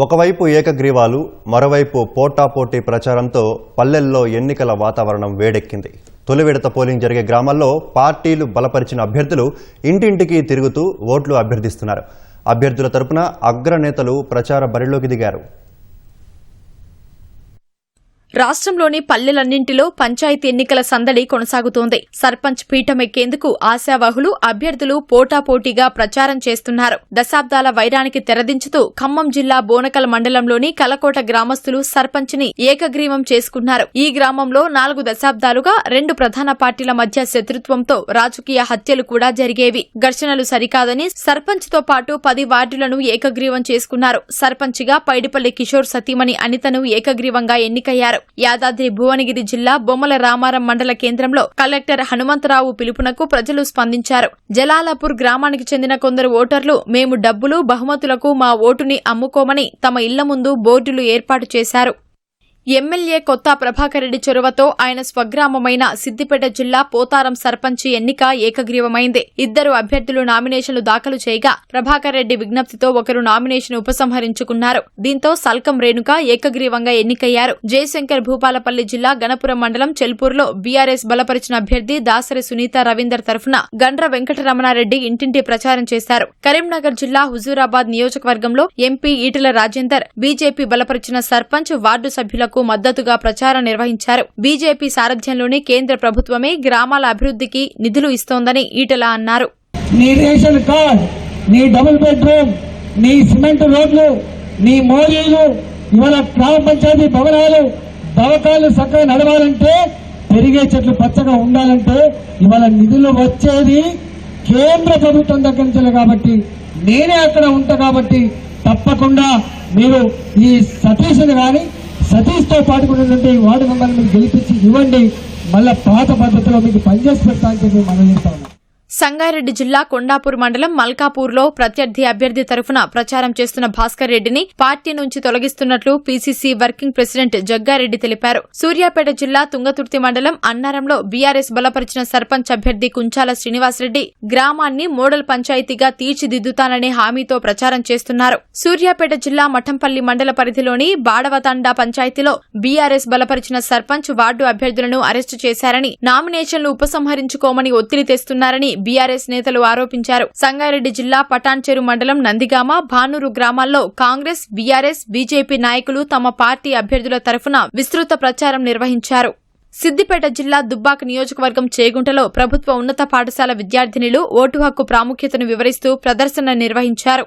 ఒకవైపు ఏకగ్రీవాలు, మరోవైపు పోటాపోటీ ప్రచారంతో పల్లెల్లో ఎన్నికల వాతావరణం వేడెక్కింది. తొలి విడత పోలింగ్ జరిగే గ్రామాల్లో పార్టీలు బలపరిచిన అభ్యర్థులు ఇంటింటికి తిరుగుతూ ఓట్లు అభ్యర్థిస్తున్నారు. అభ్యర్థుల తరపున అగ్రనేతలు ప్రచార బరిలోకి దిగారు. రాష్ట్రంలోని పల్లెలన్నింటిలో పంచాయతీ ఎన్నికల సందడి కొనసాగుతోంది. సర్పంచ్ పీఠం ఎక్కేందుకు ఆశావాహులు, అభ్యర్థులు పోటాపోటీగా ప్రచారం చేస్తున్నారు. దశాబ్దాల వైరానికి తెరదించుతూ ఖమ్మం జిల్లా బోనకల్ మండలంలోని కలకోట గ్రామస్తులు సర్పంచ్ ని ఏకగ్రీవం చేసుకున్నారు. ఈ గ్రామంలో 4 దశాబ్దాలుగా 2 ప్రధాన పార్టీల మధ్య శత్రుత్వంతో రాజకీయ హత్యలు కూడా జరిగేవి. ఘర్షణలు సరికాదని సర్పంచ్ తో పాటు 10 వార్డులను ఏకగ్రీవం చేసుకున్నారు. సర్పంచ్ గా పైడిపల్లి కిషోర్ సతీమణి అనితను ఏకగ్రీవంగా ఎన్నికయ్యారు. యాదాద్రి భువనగిరి జిల్లా బొమ్మల రామారం మండల కేంద్రంలో కలెక్టర్ హనుమంతరావు పిలుపునకు ప్రజలు స్పందించారు. జలాలపూర్ గ్రామానికి చెందిన కొందరు ఓటర్లు మేము డబ్బులు, బహుమతులకు మా ఓటుని అమ్ముకోమని తమ ఇళ్ల ముందు బోర్డులు ఏర్పాటు చేశారు. ఎమ్మెల్యే కొత్త ప్రభాకర్ రెడ్డి చొరవతో ఆయన స్వగ్రామమైన సిద్దిపేట జిల్లా పోతారం సర్పంచ్ ఎన్నిక ఏకగ్రీవమైంది. 2 అభ్యర్థులు నామినేషన్లు దాఖలు చేయగా ప్రభాకర్ రెడ్డి విజ్ఞప్తితో ఒకరు నామినేషన్ ఉపసంహరించుకున్నారు. దీంతో సల్కం రేణుక ఏకగ్రీవంగా ఎన్నికయ్యారు. జయశంకర్ భూపాలపల్లి జిల్లా గణపురం మండలం చెల్పూర్లో బీఆర్ఎస్ బలపరిచిన అభ్యర్థి దాసరి సునీత రవీందర్ తరఫున గండ్ర వెంకటరమణారెడ్డి ఇంటింటి ప్రచారం చేశారు. కరీంనగర్ జిల్లా హుజూరాబాద్ నియోజకవర్గంలో ఎంపీ ఈటెల రాజేందర్ బీజేపీ బలపరిచిన సర్పంచ్ వార్డు సభ్యులకు మద్దతుగా ప్రచారం నిర్వహించారు. బీజేపీ సారథ్యంలోని కేంద్ర ప్రభుత్వమే గ్రామాల అభివృద్ధికి నిధులు ఇస్తోందని ఈటెల అన్నారు. నీ రేషన్ కార్డ్, నీ డబుల్ బెడ్రూమ్, నీ సిమెంట్ రోడ్లు, నీ మోరీలు, ఇవాళ గ్రామ పంచాయతీ భవనాలు, దవాఖాలు చక్కగా నడవాలంటే, పెరిగే చెట్లు పచ్చగా ఉండాలంటే ఇవాళ నిధులు వచ్చేది కేంద్ర ప్రభుత్వం దగ్గర నుంచి కాబట్టి నేనే అక్కడ ఉంటా కాబట్టి తప్పకుండా మీరు ఈ సతీష్ని కానీ సతీష్ తో పాటుకున్నటువంటి వార్డు మెంబర్ని మీకు గెలిపించి ఇవ్వండి. మళ్ళా పాత పద్ధతిలో మీకు పనిచేసి పెడతా అని చెప్పి మనం చేస్తా ఉన్నాం. సంగారెడ్డి జిల్లా కొండాపూర్ మండలం మల్కాపూర్లో ప్రత్యర్థి అభ్యర్థి తరఫున ప్రచారం చేస్తున్న భాస్కర్ రెడ్డిని పార్టీ నుంచి తొలగిస్తున్నట్లు పీసీసీ వర్కింగ్ ప్రెసిడెంట్ జగ్గారెడ్డి తెలిపారు. సూర్యాపేట జిల్లా తుంగతుర్తి మండలం అన్నారంలో బీఆర్ఎస్ బలపరిచిన సర్పంచ్ అభ్యర్థి కుంచాల శ్రీనివాసరెడ్డి గ్రామాన్ని మోడల్ పంచాయతీగా తీర్చిదిద్దుతాననే హామీతో ప్రచారం చేస్తున్నారు. సూర్యాపేట జిల్లా మఠంపల్లి మండల పరిధిలోని బాడవతండా పంచాయతీలో బీఆర్ఎస్ బలపరిచిన సర్పంచ్ వార్డు అభ్యర్థులను అరెస్టు చేశారని, నామినేషన్లు ఉపసంహరించుకోమని ఒత్తిడి తెస్తున్నారని బీఆర్ఎస్ నేతలు ఆరోపించారు. సంగారెడ్డి జిల్లా పటాన్చెరు మండలం నందిగామ, భానూరు గ్రామాల్లో కాంగ్రెస్, బీఆర్ఎస్, బీజేపీ నాయకులు తమ పార్టీ అభ్యర్థుల తరఫున విస్తృత ప్రచారం నిర్వహించారు. సిద్దిపేట జిల్లా దుబ్బాక నియోజకవర్గం చేగుంటలో ప్రభుత్వ ఉన్నత పాఠశాల విద్యార్థినులు ఓటు హక్కు ప్రాముఖ్యతను వివరిస్తూ ప్రదర్శన నిర్వహించారు.